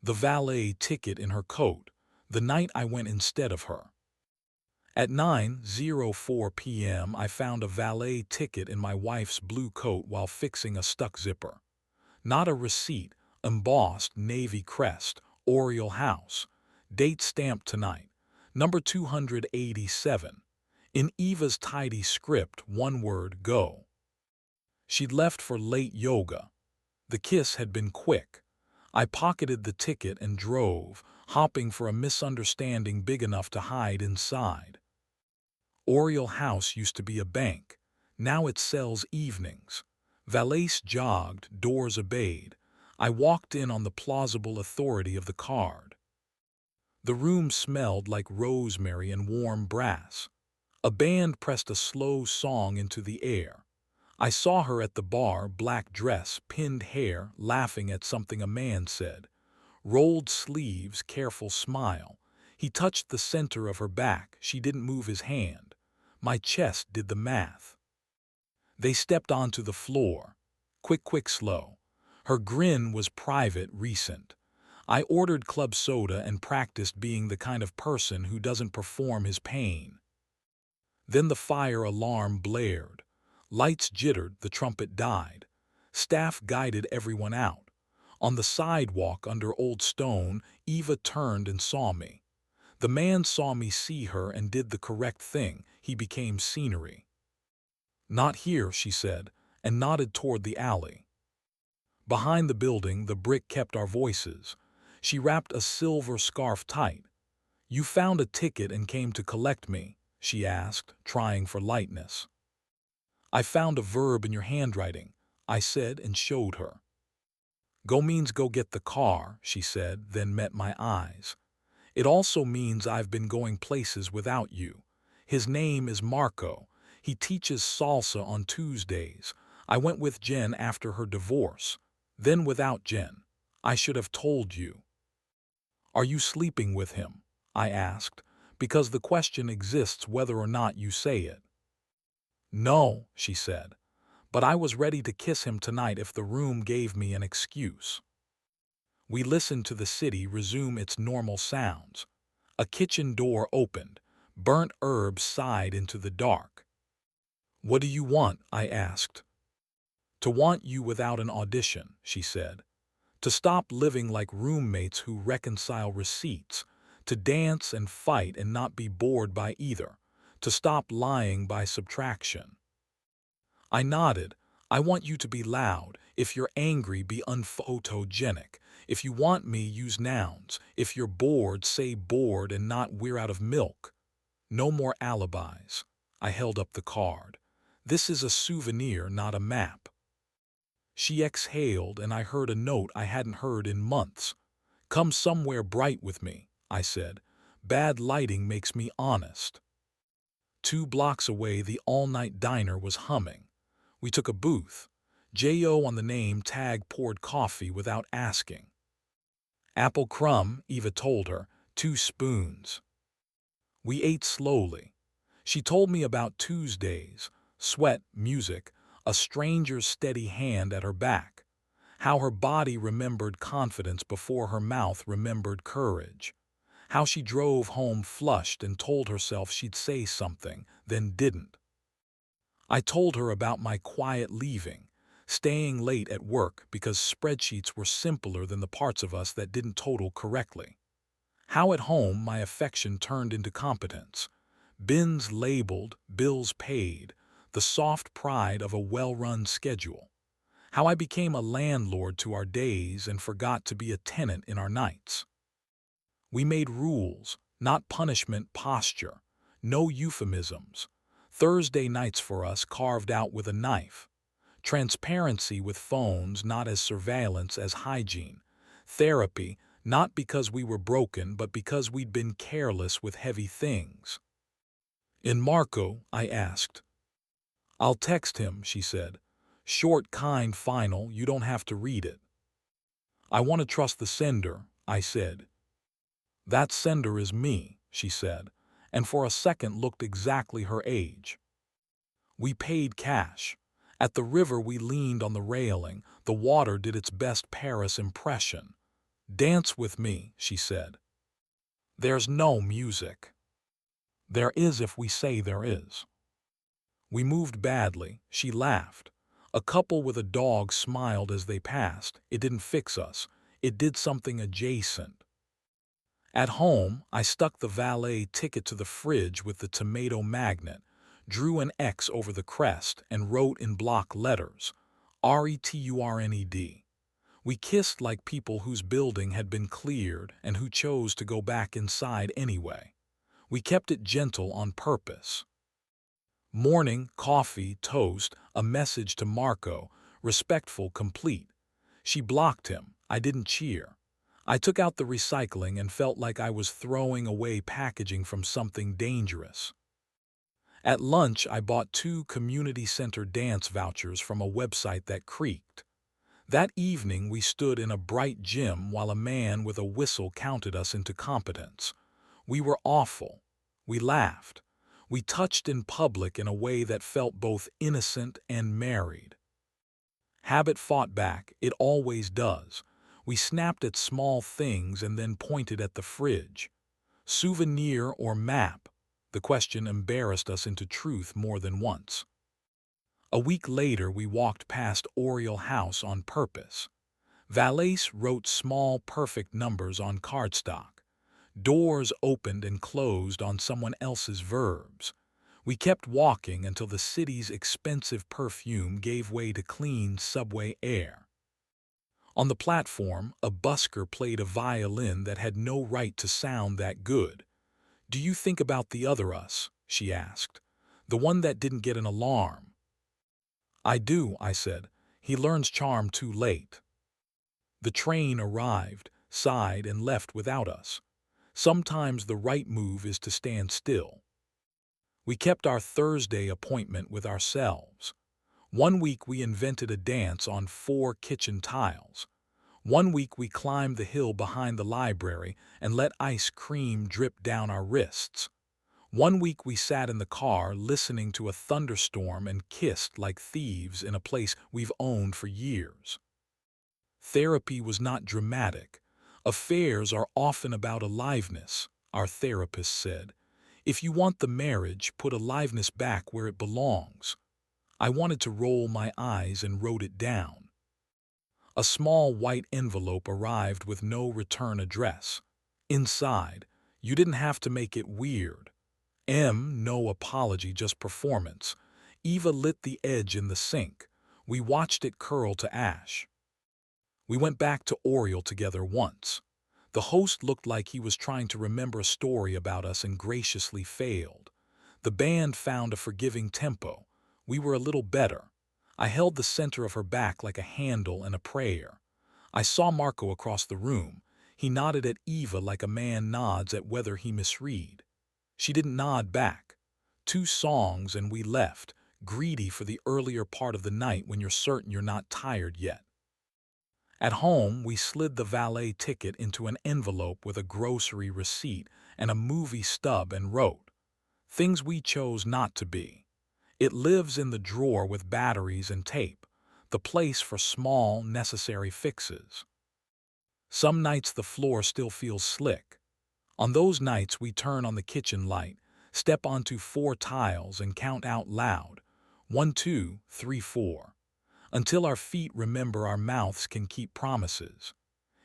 The valet ticket in her coat, the night I went instead of her. At 9:04 p.m. I found a valet ticket in my wife's blue coat while fixing a stuck zipper. Not a receipt, embossed navy crest, Oriole House, date stamped tonight, number 287. In Eva's tidy script, one word, go. She'd left for late yoga. The kiss had been quick. I pocketed the ticket and drove, hopping for a misunderstanding big enough to hide inside. Oriole House used to be a bank. Now it sells evenings. Valise jogged, doors obeyed. I walked in on the plausible authority of the card. The room smelled like rosemary and warm brass. A band pressed a slow song into the air. I saw her at the bar, black dress, pinned hair, laughing at something a man said. Rolled sleeves, careful smile. He touched the center of her back. She didn't move his hand. My chest did the math. They stepped onto the floor. Quick, quick, slow. Her grin was private, recent. I ordered club soda and practiced being the kind of person who doesn't perform his pain. Then the fire alarm blared. Lights jittered, the trumpet died. Staff guided everyone out. On the sidewalk under Old Stone, Eva turned and saw me. The man saw me see her and did the correct thing. He became scenery. Not here, she said, and nodded toward the alley. Behind the building, the brick kept our voices. She wrapped a silver scarf tight. You found a ticket and came to collect me, she asked, trying for lightness. I found a verb in your handwriting, I said and showed her. Go means go get the car, she said, then met my eyes. It also means I've been going places without you. His name is Marco. He teaches salsa on Tuesdays. I went with Jen after her divorce. Then without Jen. I should have told you. Are you sleeping with him? I asked, because the question exists whether or not you say it. No, she said, but I was ready to kiss him tonight if the room gave me an excuse. We listened to the city resume its normal sounds. A kitchen door opened. Burnt herbs sighed into the dark. What do you want? I asked. To want you without an audition, she said. To stop living like roommates who reconcile receipts. To dance and fight and not be bored by either. To stop lying by subtraction. I nodded. I want you to be loud. If you're angry, be unphotogenic. If you want me, use nouns. If you're bored, say bored and not we're out of milk. No more alibis. I held up the card. This is a souvenir, not a map. She exhaled and I heard a note I hadn't heard in months. Come somewhere bright with me, I said. Bad lighting makes me honest. 2 blocks away, the all-night diner was humming. We took a booth. J.O. on the name tag poured coffee without asking. Apple crumb, Eva told her, 2 spoons. We ate slowly. She told me about Tuesdays, sweat, music, a stranger's steady hand at her back, how her body remembered confidence before her mouth remembered courage, how she drove home flushed and told herself she'd say something, then didn't. I told her about my quiet leaving, staying late at work because spreadsheets were simpler than the parts of us that didn't total correctly. How at home my affection turned into competence. Bins labeled, bills paid, the soft pride of a well-run schedule. How I became a landlord to our days and forgot to be a tenant in our nights. We made rules, not punishment posture, no euphemisms. Thursday nights for us carved out with a knife. Transparency with phones not as surveillance as hygiene. Therapy, not because we were broken but because we'd been careless with heavy things. In Marco, I asked. I'll text him, she said. Short, kind, final, you don't have to read it. I want to trust the sender, I said. That sender is me, she said, and for a second looked exactly her age. We paid cash. At the river we leaned on the railing, the water did its best Paris impression. "Dance with me," she said. "There's no music." "There is if we say there is." We moved badly. She laughed. A couple with a dog smiled as they passed. It didn't fix us. It did something adjacent. At home, I stuck the valet ticket to the fridge with the tomato magnet, drew an X over the crest, and wrote in block letters, RETURNED. We kissed like people whose building had been cleared and who chose to go back inside anyway. We kept it gentle on purpose. Morning, coffee, toast, a message to Marco, respectful, complete. She blocked him. I didn't cheer. I took out the recycling and felt like I was throwing away packaging from something dangerous. At lunch, I bought 2 community center dance vouchers from a website that creaked. That evening, we stood in a bright gym while a man with a whistle counted us into competence. We were awful. We laughed. We touched in public in a way that felt both innocent and married. Habit fought back. It always does. We snapped at small things and then pointed at the fridge. Souvenir or map? The question embarrassed us into truth more than once. A week later, we walked past Oriole House on purpose. Valais wrote small, perfect numbers on cardstock. Doors opened and closed on someone else's verbs. We kept walking until the city's expensive perfume gave way to clean subway air. On the platform, a busker played a violin that had no right to sound that good. "Do you think about the other us?" she asked. "The one that didn't get an alarm." "I do," I said. "He learns charm too late." The train arrived, sighed, and left without us. Sometimes the right move is to stand still. We kept our Thursday appointment with ourselves. One week we invented a dance on 4 kitchen tiles. One week we climbed the hill behind the library and let ice cream drip down our wrists. One week we sat in the car listening to a thunderstorm and kissed like thieves in a place we've owned for years. Therapy was not dramatic. Affairs are often about aliveness, our therapist said. If you want the marriage, put aliveness back where it belongs. I wanted to roll my eyes and wrote it down. A small white envelope arrived with no return address. Inside, "You didn't have to make it weird." No apology, just performance. Eva lit the edge in the sink. We watched it curl to ash. We went back to Oriole together once. The host looked like he was trying to remember a story about us and graciously failed. The band found a forgiving tempo. We were a little better. I held the center of her back like a handle and a prayer. I saw Marco across the room. He nodded at Eva like a man nods at whether he misread. She didn't nod back. 2 songs and we left, greedy for the earlier part of the night when you're certain you're not tired yet. At home, we slid the valet ticket into an envelope with a grocery receipt and a movie stub and wrote, "Things we chose not to be." It lives in the drawer with batteries and tape, the place for small, necessary fixes. Some nights the floor still feels slick. On those nights we turn on the kitchen light, step onto 4 tiles and count out loud, 1, 2, 3, 4, until our feet remember our mouths can keep promises.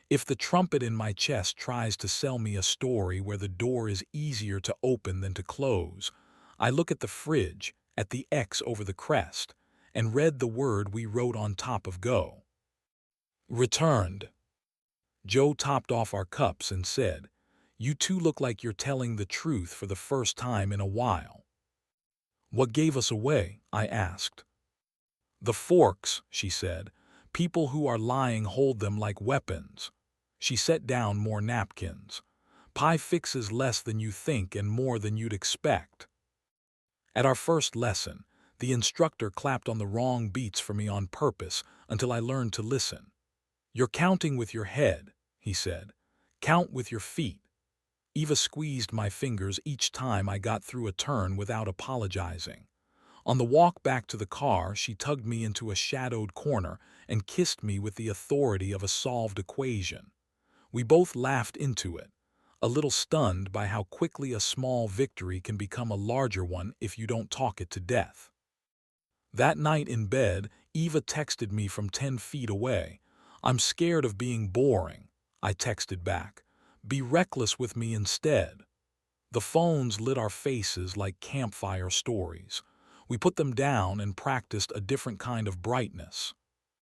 If the trumpet in my chest tries to sell me a story where the door is easier to open than to close, I look at the fridge, at the X over the crest, and read the word we wrote on top of go. Returned. Joe topped off our cups and said, "You 2 look like you're telling the truth for the first time in a while." "What gave us away?" I asked. "The forks," she said. "People who are lying hold them like weapons." She set down more napkins. "Pie fixes less than you think and more than you'd expect." At our first lesson, the instructor clapped on the wrong beats for me on purpose until I learned to listen. "You're counting with your head," he said. "Count with your feet." Eva squeezed my fingers each time I got through a turn without apologizing. On the walk back to the car, she tugged me into a shadowed corner and kissed me with the authority of a solved equation. We both laughed into it, a little stunned by how quickly a small victory can become a larger one if you don't talk it to death. That night in bed, Eva texted me from 10 feet away. "I'm scared of being boring." I texted back, "Be reckless with me instead." The phones lit our faces like campfire stories. We put them down and practiced a different kind of brightness.